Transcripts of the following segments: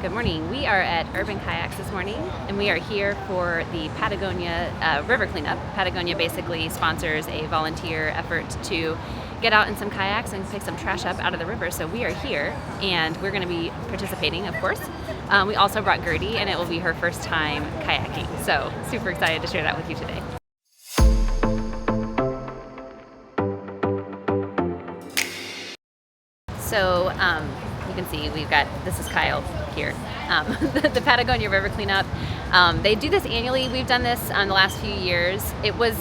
Good morning. We are at Urban Kayaks this morning, and we are here for the Patagonia river cleanup. Patagonia basically sponsors a volunteer effort to get out in some kayaks and pick some trash up out of the river. So we are here, and we're going to be participating, of course. We also brought Gertie, and it will be her first time kayaking. So super excited to share that with you today. So you can see we've got, this is Kyle here, the Patagonia river cleanup. They do this annually. We've done this the last few years. It was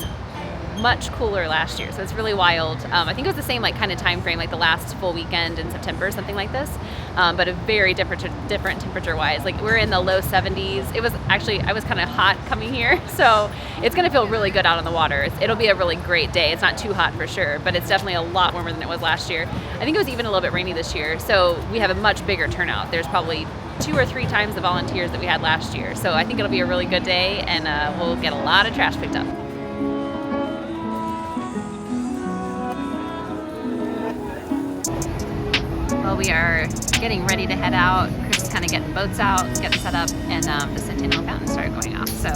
much cooler last year, so it's really wild. I think it was the same kind of time frame, like the last full weekend in September, something like this, but a very different temperature-wise. Like we're in the low 70s. It was actually, I was kind of hot coming here, so it's gonna feel really good out on the water. It'll be a really great day. It's not too hot for sure, but it's definitely a lot warmer than it was last year. I think it was even a little bit rainy this year, so we have a much bigger turnout. There's probably 2 or 3 times the volunteers that we had last year, so I think it'll be a really good day, and we'll get a lot of trash picked up. Well, we are getting ready to head out. Chris is kind of getting boats out, getting set up, and the Centennial Fountain started going off. So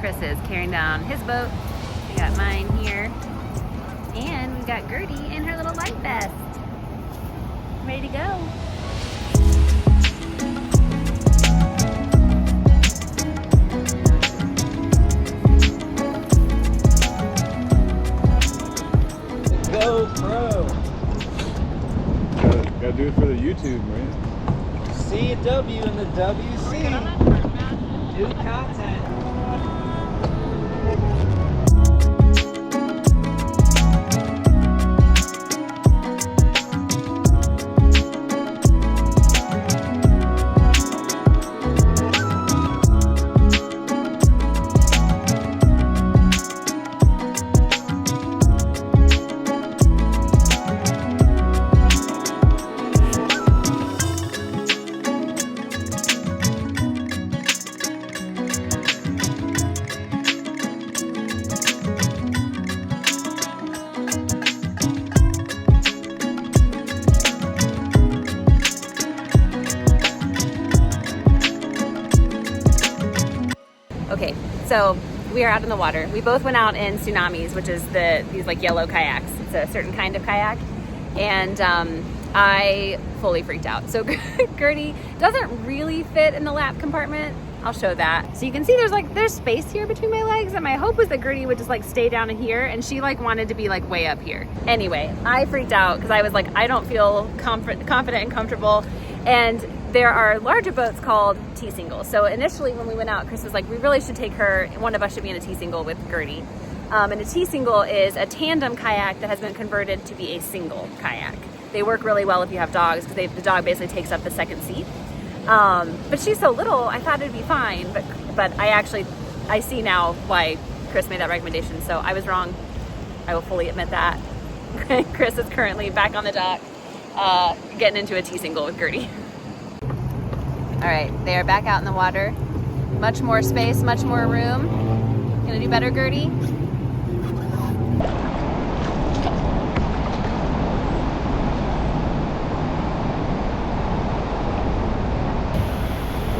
Chris is carrying down his boat. We got mine here, and we've got Gertie in her little life vest. Ready to go. Go, bro. Gotta do it for the YouTube, man. CW and the WC. New content. Okay, so we are out in the water. We both went out in tsunamis, which is these yellow kayaks. It's a certain kind of kayak, and I fully freaked out. So Gertie doesn't really fit in the lap compartment. I'll show that. So you can see there's space here between my legs, and my hope was that Gertie would just stay down in here, and she wanted to be way up here. Anyway, I freaked out because I was I don't feel confident and comfortable, and there are larger boats called T-singles. So initially when we went out, Chris was we really should take her, one of us should be in a T-single with Gertie. And a T-single is a tandem kayak that has been converted to be a single kayak. They work really well if you have dogs because the dog basically takes up the second seat. But she's so little, I thought it'd be fine, but I see now why Chris made that recommendation, so I was wrong. I will fully admit that. Chris is currently back on the dock, getting into a T-single with Gertie. All right, they are back out in the water. Much more space, much more room. Gonna do better, Gertie?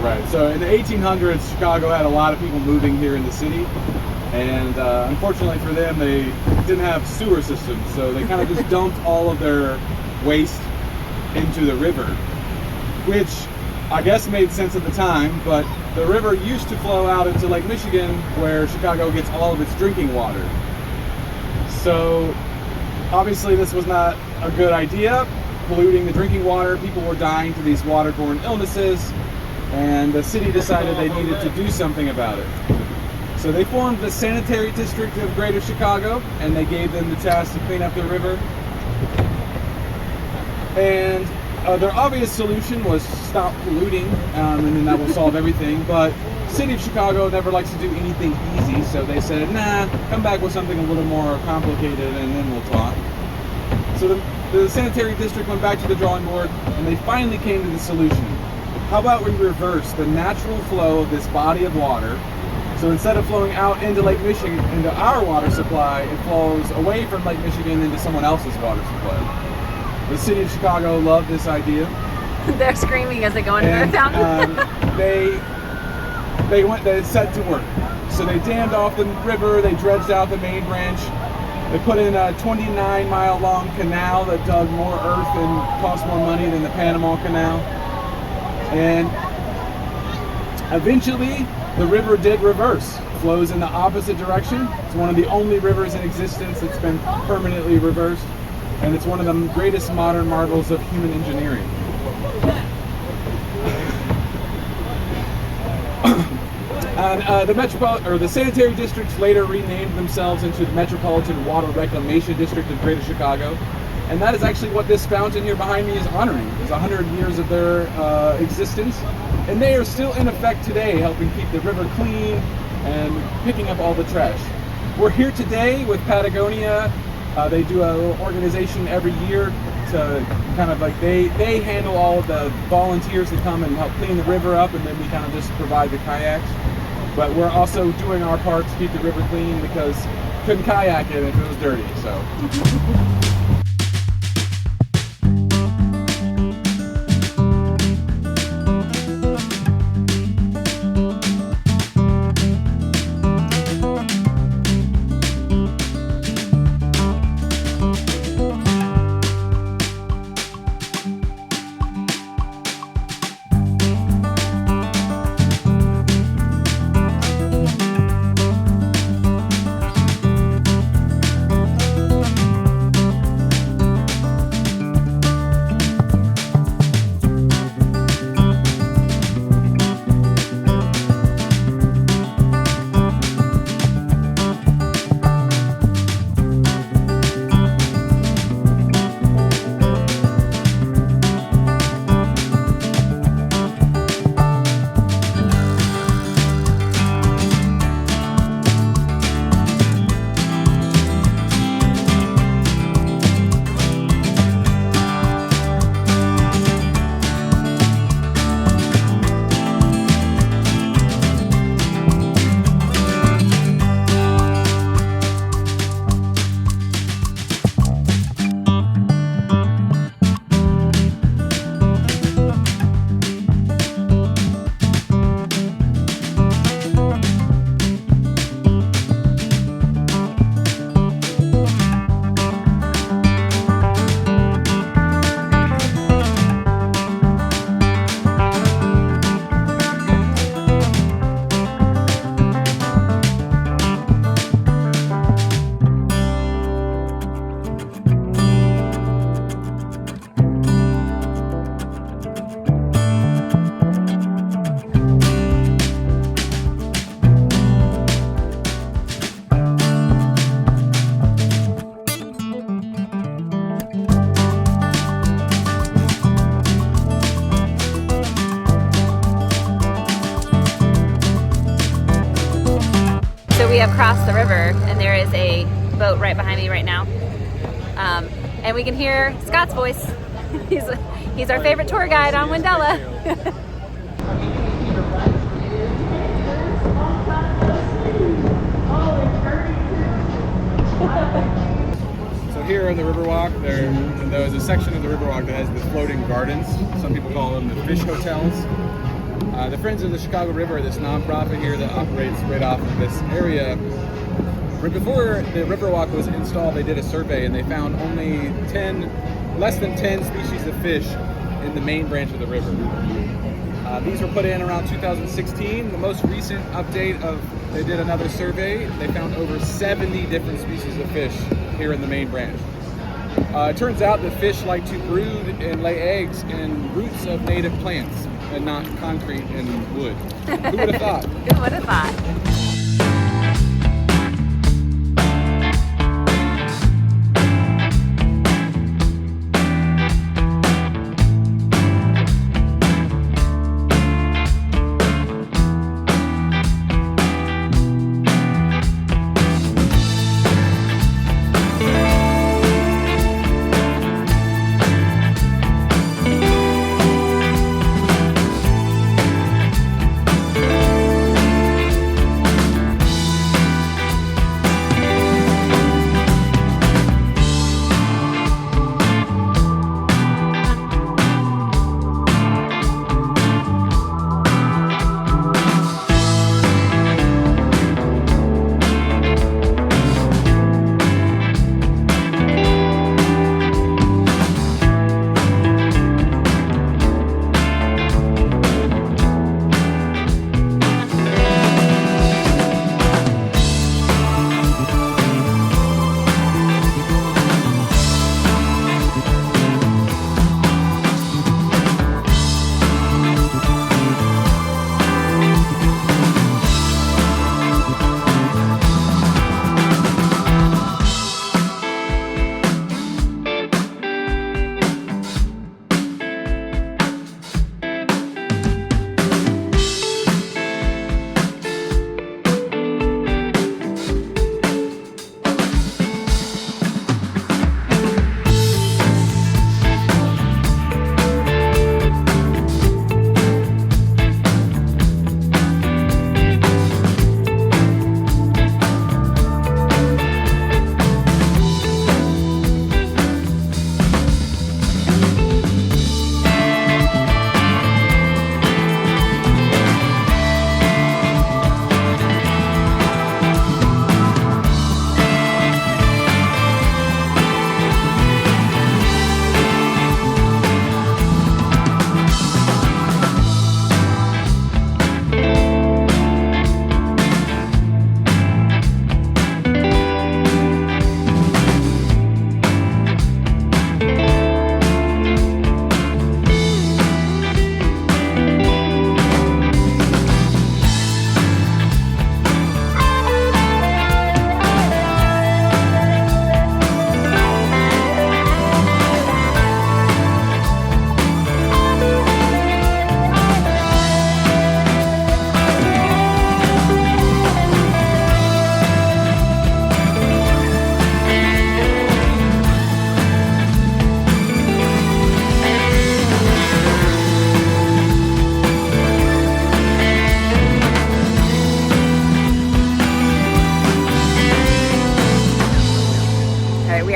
Right, so in the 1800s, Chicago had a lot of people moving here in the city, and unfortunately for them, they didn't have sewer systems, so they kind of just dumped all of their waste into the river, which I guess made sense at the time, but the river used to flow out into Lake Michigan, where Chicago gets all of its drinking water. So obviously this was not a good idea, polluting the drinking water. People were dying to these waterborne illnesses, and the city decided they needed to do something about it. So they formed the sanitary district of Greater Chicago, and they gave them the task to clean up the river. And their obvious solution was stop polluting, and then that will solve everything. But the city of Chicago never likes to do anything easy, so they said, nah, come back with something a little more complicated and then we'll talk. So the sanitary district went back to the drawing board, and they finally came to the solution. How about we reverse the natural flow of this body of water? So instead of flowing out into Lake Michigan, into our water supply, it flows away from Lake Michigan into someone else's water supply. The city of Chicago loved this idea, They're screaming as they go into And the fountain. they set to work. So they dammed off the river, they dredged out the main branch, they put in a 29-mile long canal that dug more earth and cost more money than the Panama Canal. And eventually the river did reverse, flows in the opposite direction. It's one of the only rivers in existence that's been permanently reversed, and it's one of the greatest modern marvels of human engineering. And the sanitary districts later renamed themselves into the Metropolitan Water Reclamation District of Greater Chicago, and that is actually what this fountain here behind me is honoring. It's 100 years of their existence, and they are still in effect today, helping keep the river clean and picking up all the trash. We're here today with Patagonia. They do a little organization every year to kind of like, they handle all of the volunteers that come and help clean the river up, and then we kind of just provide the kayaks. But we're also doing our part to keep the river clean because couldn't kayak it if it was dirty, so. We have crossed the river, and there is a boat right behind me right now. And we can hear Scott's voice. He's our favorite tour guide on Wendella. So here on the Riverwalk, there's a section of the Riverwalk that has the floating gardens. Some people call them the fish hotels. The Friends of the Chicago River, this nonprofit here that operates right off of this area. Right before the Riverwalk was installed, they did a survey and they found only less than 10 species of fish in the main branch of the river. These were put in around 2016. The most recent update they did another survey. They found over 70 different species of fish here in the main branch. It turns out that fish like to brood and lay eggs in roots of native plants and not concrete and wood. Who would have thought? Who would have thought?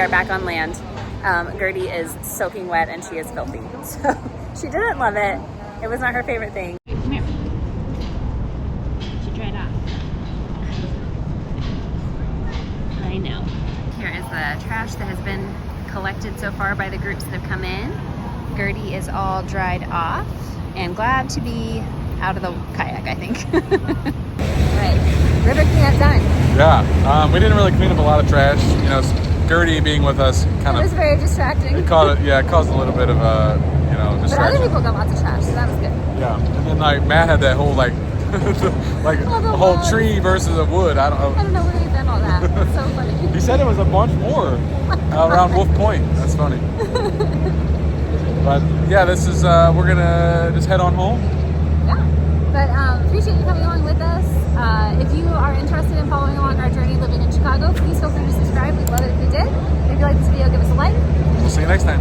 are back on land. Gertie is soaking wet and she is filthy. So she didn't love it. It was not her favorite thing. Come here. She dried off. I know. Here is the trash that has been collected so far by the groups that have come in. Gertie is all dried off and glad to be out of the kayak, I think. Right, river cleanup done. Yeah, we didn't really clean up a lot of trash. You know, Gertie being with us kind of. It was very distracting. It caused a little bit of a, distraction. But other people got lots of trash, so that was good. Yeah, and then like Matt had that whole like a whole tree versus a wood. I don't know where he done all that. It's so funny. He said it was a bunch more around Wolf Point. That's funny. But yeah, this is we're gonna just head on home. Yeah, but appreciate you coming along with us. If you are interested in following along our journey living in Chicago, please feel free to subscribe. We'd love it if you did. If you like this video, give us a like. We'll see you next time.